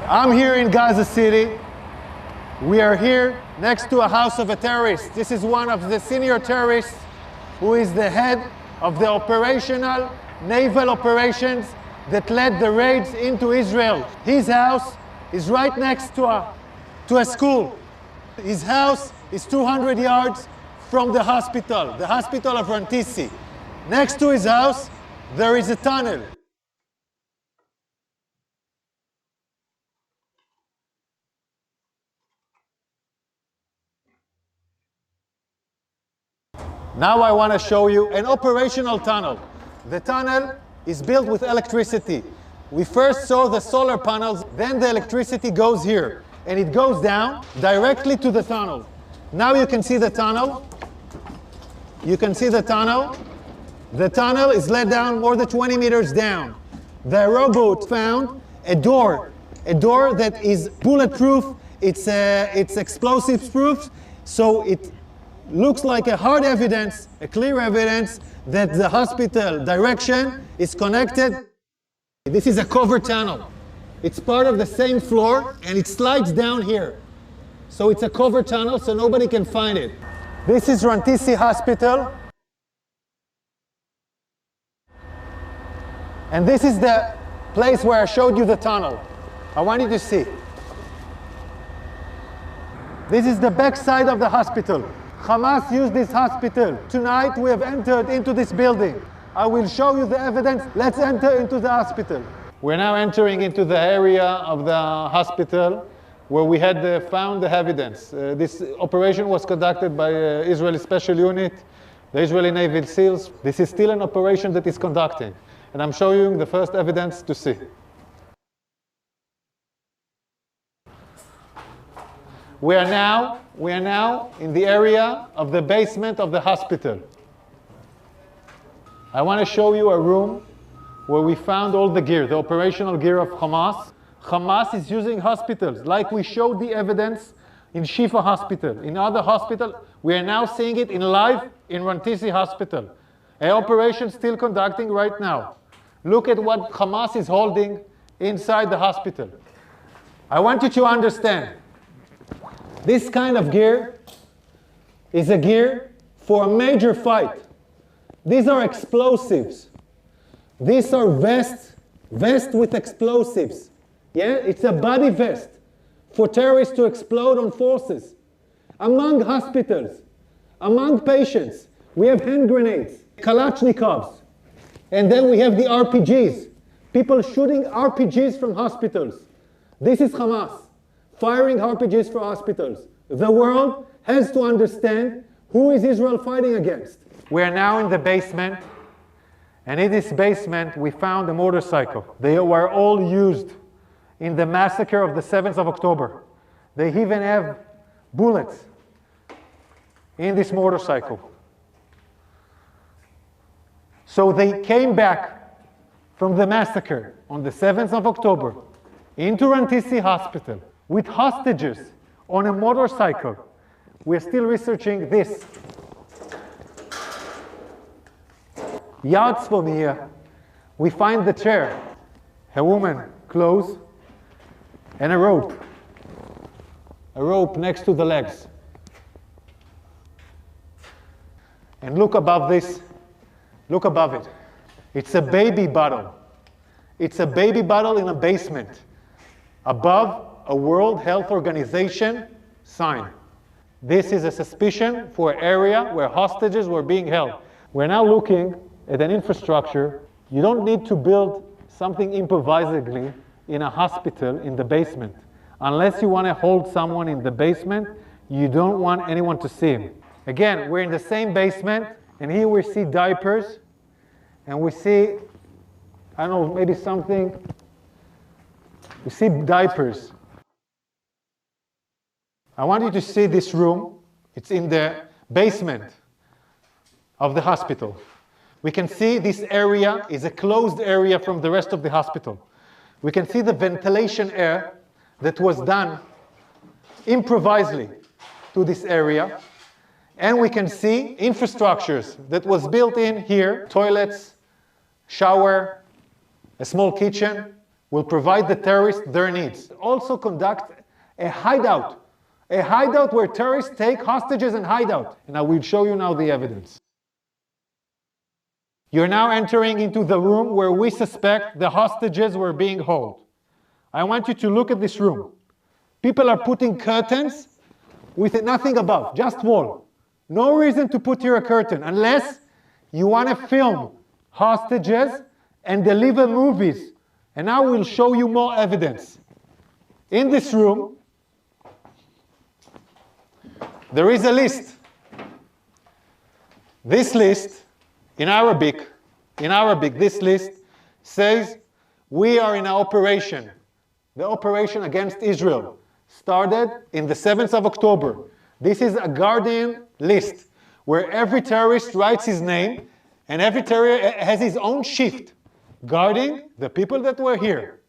I'm here in Gaza City. We are here next to a house of a terrorist. This is one of the senior terrorists who is the head of the operational naval operations that led the raids into Israel. His house is right next to a school. His house is 200 yards from the hospital of Rantisi. Next to his house, there is a tunnel. Now I want to show you an operational tunnel. The tunnel is built with electricity. We first saw the solar panels, then the electricity goes here, and it goes down directly to the tunnel. Now you can see the tunnel. You can see the tunnel. The tunnel is let down more than 20 meters down. The rowboat found a door that is bulletproof. It's explosives proof, so it looks like a hard evidence, a clear evidence that the hospital direction is connected. This is a cover tunnel. It's part of the same floor and it slides down here. So it's a cover tunnel so nobody can find it. This is Rantisi Hospital. And this is the place where I showed you the tunnel. I want you to see. This is the back side of the hospital. Hamas used this hospital. Tonight we have entered into this building. I will show you the evidence. Let's enter into the hospital. We're now entering into the area of the hospital where we had found the evidence. This operation was conducted by Israeli Special Unit, the Israeli Naval SEALs. This is still an operation that is conducting. And I'm showing you the first evidence to see. We are now in the area of the basement of the hospital. I want to show you a room where we found all the gear, the operational gear of Hamas. Hamas is using hospitals, like we showed the evidence in Shiffah Hospital. In other hospitals, we are now seeing it in live in Rantisi Hospital. An operation still conducting right now. Look at what Hamas is holding inside the hospital. I want you to understand. This kind of gear is a gear for a major fight. These are explosives. These are vests with explosives. Yeah, it's a body vest for terrorists to explode on forces. Among hospitals, among patients, we have hand grenades, Kalashnikovs, and then we have the RPGs. People shooting RPGs from hospitals. This is Hamas. Firing RPGs for hospitals. The world has to understand who is Israel fighting against. We are now in the basement, and in this basement we found a motorcycle. They were all used in the massacre of the 7th of October. They even have bullets in this motorcycle. So they came back from the massacre on the 7th of October into Rantisi Hospital with hostages on a motorcycle. We're still researching this. Yards from here, we find the chair, a woman, clothes, and a rope. A rope next to the legs. And look above this, look above it. It's a baby bottle. It's a baby bottle in a basement. Above a World Health Organization sign. This is a suspicion for an area where hostages were being held. We're now looking at an infrastructure. You don't need to build something improvisedly in a hospital in the basement. Unless you want to hold someone in the basement, you don't want anyone to see him. Again, we're in the same basement, and here we see diapers, and we see, I don't know, maybe something. We see diapers. I want you to see this room. It's in the basement of the hospital. We can see this area is a closed area from the rest of the hospital. We can see the ventilation air that was done improvisedly to this area. And we can see infrastructures that was built in here, toilets, shower, a small kitchen. will provide the terrorists their needs. Also conduct a hideout where terrorists take hostages and hide out. And I will show you now the evidence. You're now entering into the room where we suspect the hostages were being held. I want you to look at this room. People are putting curtains with nothing above, just wall. No reason to put here a curtain unless you want to film hostages and deliver movies. And now we'll show you more evidence. In this room, there is a list. This list, in Arabic, this list says, we are in an operation. The operation against Israel started in the 7th of October. This is a Guardian list where every terrorist writes his name and every terrorist has his own shift guarding the people that were here.